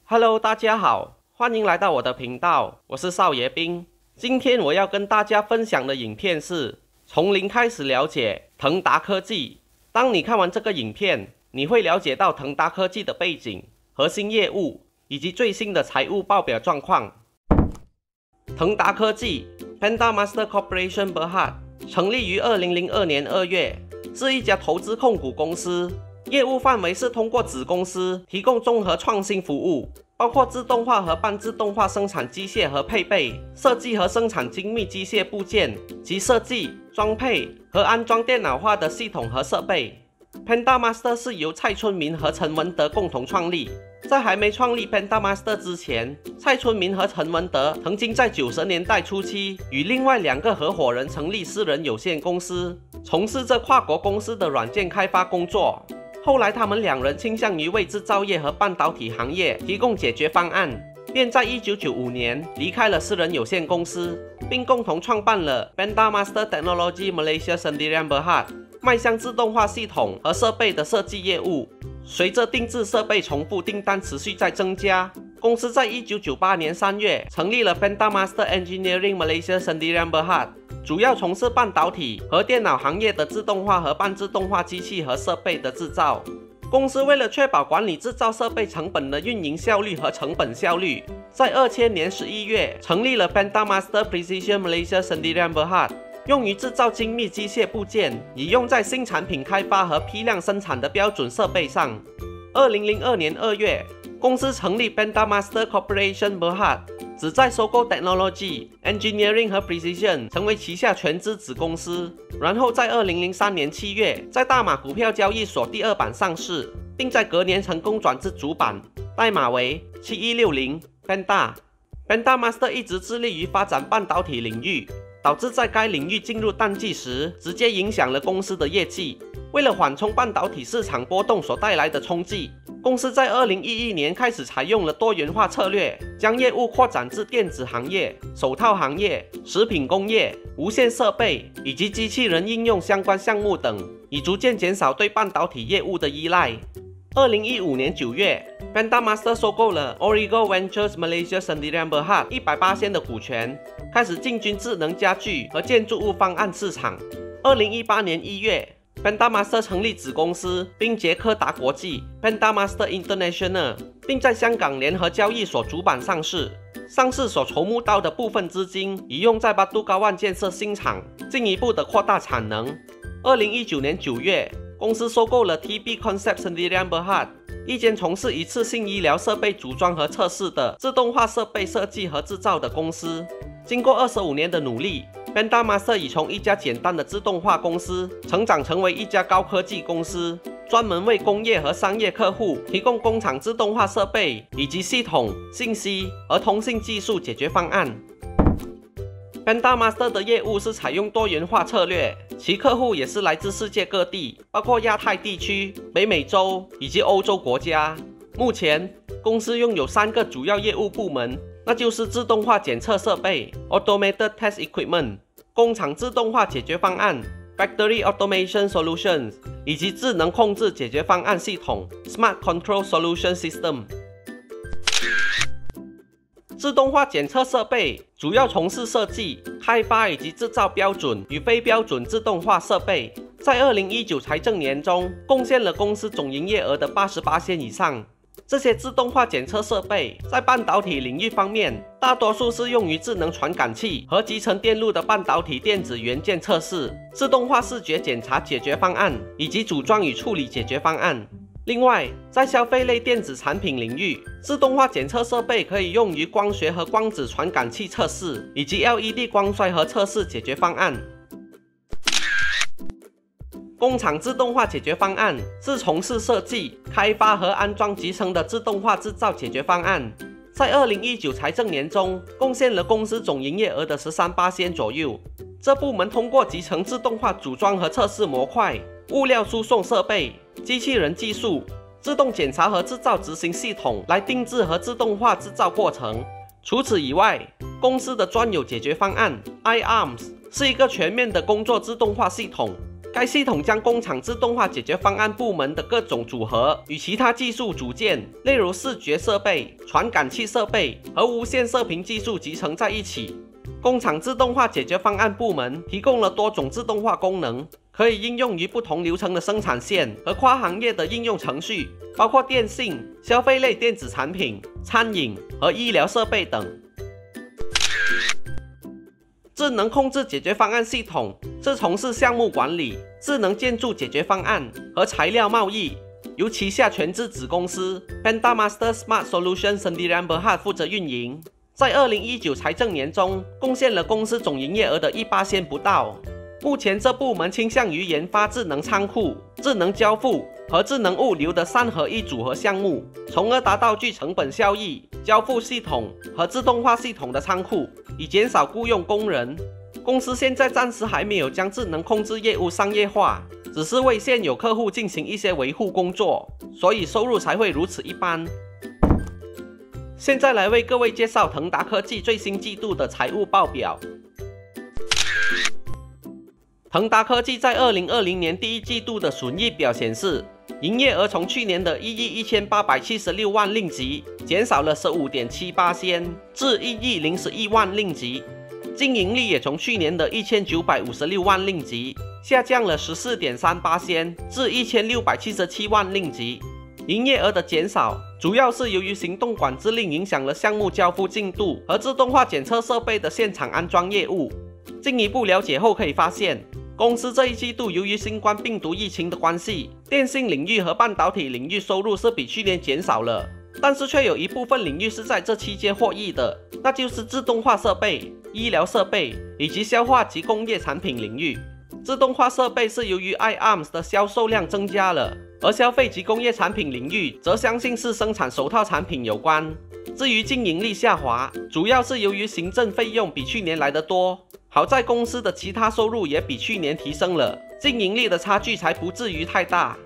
Hello， 大家好，欢迎来到我的频道，我是少爷兵。今天我要跟大家分享的影片是从零开始了解腾达科技。当你看完这个影片，你会了解到腾达科技的背景、核心业务以及最新的财务报表状况。腾达科技 Panda Master Corporation Berhad 成立于2002年2月，是一家投资控股公司。业务范围是通过子公司提供综合创新服务，包括自动化和半自动化生产机械和配备、设计和生产精密机械部件及设计、装配和安装电脑化的系统和设备。Panda Master 是由蔡春明和陈文德共同创立。在还没创立 Panda Master 之前，蔡春明和陈文德曾经在90年代初期与另外2个合伙人成立私人有限公司，从事着跨国公司的软件开发工作。后来，他们2人倾向于为制造业和半导体行业提供解决方案，便在1995年离开了私人有限公司，并共同创办了 Panda Master Technology Malaysia Sdn Berhad， 迈向自动化系统和设备的设计业务。随着定制设备重复订单持续在增加，公司在1998年3月成立了 Panda Master Engineering Malaysia Sdn Berhad， 主要从事半导体和电脑行业的自动化和半自动化机器和设备的制造。公司为了确保管理制造设备成本的运营效率和成本效率，在2000年11月成立了 Panda Master Precision Malaysia Sdn Berhad， 用于制造精密机械部件，以用在新产品开发和批量生产的标准设备上。2002年2月，公司成立 Panda Master Corporation Berhad， 旨在收购 Technology、Engineering 和 Precision， 成为旗下全资子公司。然后在2003年7月，在大马股票交易所第2版上市，并在隔年成功转至主板，代码为7160 Panda。Panda Master 一直致力于发展半导体领域，导致在该领域进入淡季时，直接影响了公司的业绩。为了缓冲半导体市场波动所带来的冲击，公司在2011年开始采用了多元化策略，将业务扩展至电子行业、手套行业、食品工业、无线设备以及机器人应用相关项目等，以逐渐减少对半导体业务的依赖。2015年9月 ，Panda Master 收购了 Origo Ventures Malaysia Sdn Berhad 100% 的股权，开始进军智能家居和建筑物方案市场。2018年1月。Panda Master 成立子公司宾捷科达国际 Panda Master International， 并在香港联合交易所主板上市。上市所筹募到的部分资金已用在巴杜高湾建设新厂，进一步的扩大产能。2019年9月，公司收购了 TB Concept Sdn Berhad， 一间从事一次性医疗设备组装和测试的自动化设备设计和制造的公司。经过25年的努力，Panda Master 已从一家简单的自动化公司成长成为一家高科技公司，专门为工业和商业客户提供工厂自动化设备以及系统、信息和通信技术解决方案。Panda Master 的业务是采用多元化策略，其客户也是来自世界各地，包括亚太地区、北美洲以及欧洲国家。目前，公司拥有3个主要业务部门，那就是自动化检测设备 Automated Test Equipment、工厂自动化解决方案 Factory Automation Solutions 以及智能控制解决方案系统 Smart Control Solution System。自动化检测设备主要从事设计、开发以及制造标准与非标准自动化设备，在2019财政年中贡献了公司总营业额的80% 以上。这些自动化检测设备在半导体领域方面，大多数是用于智能传感器和集成电路的半导体电子元件测试、自动化视觉检查解决方案以及组装与处理解决方案。另外，在消费类电子产品领域，自动化检测设备可以用于光学和光子传感器测试以及 LED 光衰和测试解决方案。工厂自动化解决方案是从事设计、开发和安装集成的自动化制造解决方案，在2019财政年中贡献了公司总营业额的13% 左右。这部门通过集成自动化组装和测试模块、物料输送设备、机器人技术、自动检查和制造执行系统来定制和自动化制造过程。除此以外，公司的专有解决方案 iArms 是一个全面的工作自动化系统，该系统将工厂自动化解决方案部门的各种组合与其他技术组件，例如视觉设备、传感器设备和无线射频技术集成在一起。工厂自动化解决方案部门提供了多种自动化功能，可以应用于不同流程的生产线和跨行业的应用程序，包括电信、消费类电子产品、餐饮和医疗设备等。智能控制解决方案系统是从事项目管理、智能建筑解决方案和材料贸易，由旗下全资子公司 Pentamaster Smart Solutions Sdn Bhd 负责运营。在2019财政年中，贡献了公司总营业额的1%不到。目前这部门倾向于研发智能仓库、智能交付和智能物流的3合1组合项目，从而达到具成本效益、交付系统和自动化系统的仓库，以减少雇佣工人。公司现在暂时还没有将智能控制业务商业化，只是为现有客户进行一些维护工作，所以收入才会如此一般。现在来为各位介绍腾达科技最新季度的财务报表。腾达科技在2020年第一季度的损益表显示，营业额从去年的1亿1876万令吉减少了 15.7% 至1亿011万令吉，净盈利也从去年的1956万令吉下降了 14.3% 至1677万令吉。营业额的减少主要是由于行动管制令影响了项目交付进度和自动化检测设备的现场安装业务。进一步了解后可以发现，公司这一季度由于新冠病毒疫情的关系，电信领域和半导体领域收入是比去年减少了，但是却有一部分领域是在这期间获益的，那就是自动化设备、医疗设备以及消化及工业产品领域。自动化设备是由于 iARMS 的销售量增加了，而消费及工业产品领域则相信是生产手套产品有关。至于净盈利下滑，主要是由于行政费用比去年来得多，好在公司的其他收入也比去年提升了，净盈利的差距才不至于太大。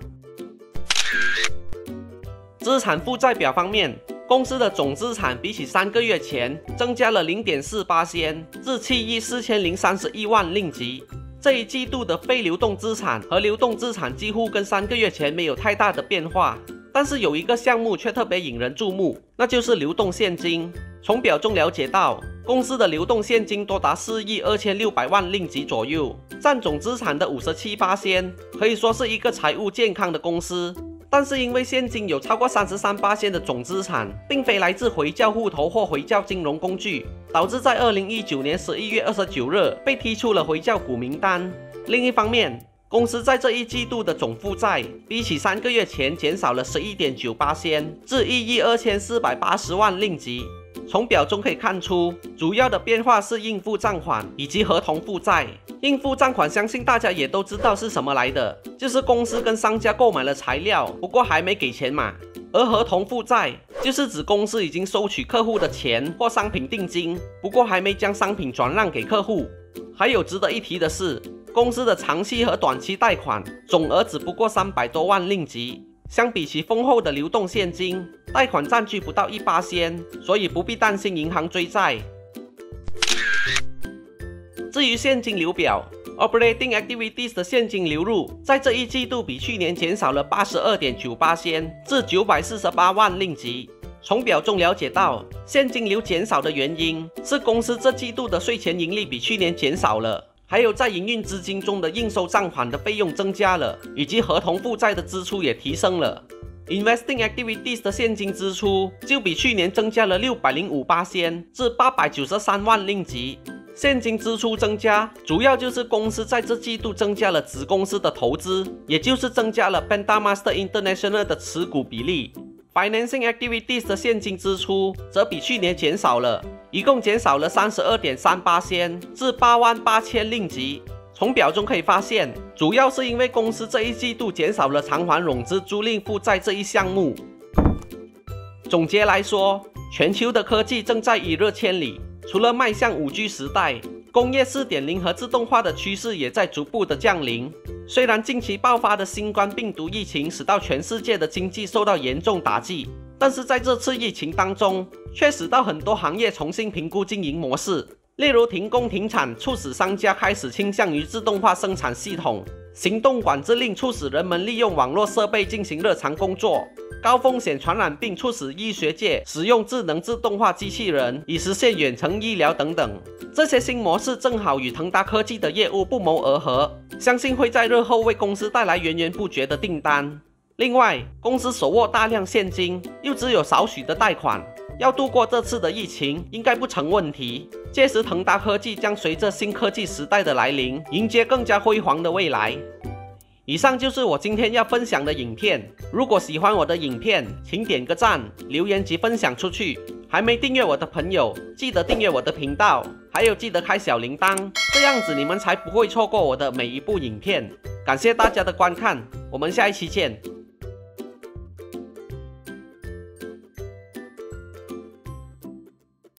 资产负债表方面，公司的总资产比起3个月前增加了 0.4% 至7亿4031万令吉。这一季度的非流动资产和流动资产几乎跟3个月前没有太大的变化，但是有一个项目却特别引人注目，那就是流动现金。从表中了解到，公司的流动现金多达4亿2600万令吉左右，占总资产的 57%， 可以说是一个财务健康的公司。但是因为现金有超过 33% 的总资产并非来自回教户头或回教金融工具，导致在2019年11月29日被踢出了回教股名单。另一方面，公司在这一季度的总负债比起3个月前减少了 11.9% 至1亿2480万令吉。从表中可以看出，主要的变化是应付账款以及合同负债。应付账款相信大家也都知道是什么来的，就是公司跟商家购买了材料，不过还没给钱嘛。而合同负债就是指公司已经收取客户的钱或商品定金，不过还没将商品转让给客户。还有值得一提的是，公司的长期和短期贷款总额只不过300多万令吉，相比其丰厚的流动现金，贷款占据不到1%，所以不必担心银行追债。至于现金流表 ，Operating Activities 的现金流入在这一季度比去年减少了 82.9% 至948万令吉。从表中了解到，现金流减少的原因是公司这季度的税前盈利比去年减少了，还有在营运资金中的应收账款的费用增加了，以及合同负债的支出也提升了。Investing Activities 的现金支出就比去年增加了 605% 至893万令吉。现金支出增加，主要就是公司在这季度增加了子公司的投资，也就是增加了 Pentamaster International 的持股比例。Financing Activities 的现金支出则比去年减少了，一共减少了 32.3% 至88000令吉。从表中可以发现，主要是因为公司这一季度减少了偿还融资租赁负债这一项目。总结来说，全球的科技正在一日千里，除了迈向 5G 时代，工业 4.0 和自动化的趋势也在逐步的降临。虽然近期爆发的新冠病毒疫情使到全世界的经济受到严重打击，但是在这次疫情当中，却使到很多行业重新评估经营模式，例如停工停产，促使商家开始倾向于自动化生产系统，行动管制令促使人们利用网络设备进行日常工作，高风险传染病促使医学界使用智能自动化机器人以实现远程医疗等等。这些新模式正好与腾达科技的业务不谋而合，相信会在日后为公司带来源源不绝的订单。另外，公司手握大量现金，又只有少许的贷款，要度过这次的疫情应该不成问题。届时腾达科技将随着新科技时代的来临，迎接更加辉煌的未来。以上就是我今天要分享的影片，如果喜欢我的影片，请点个赞、留言及分享出去。还没订阅我的朋友，记得订阅我的频道，还有记得开小铃铛，这样子你们才不会错过我的每一部影片。感谢大家的观看，我们下一期见。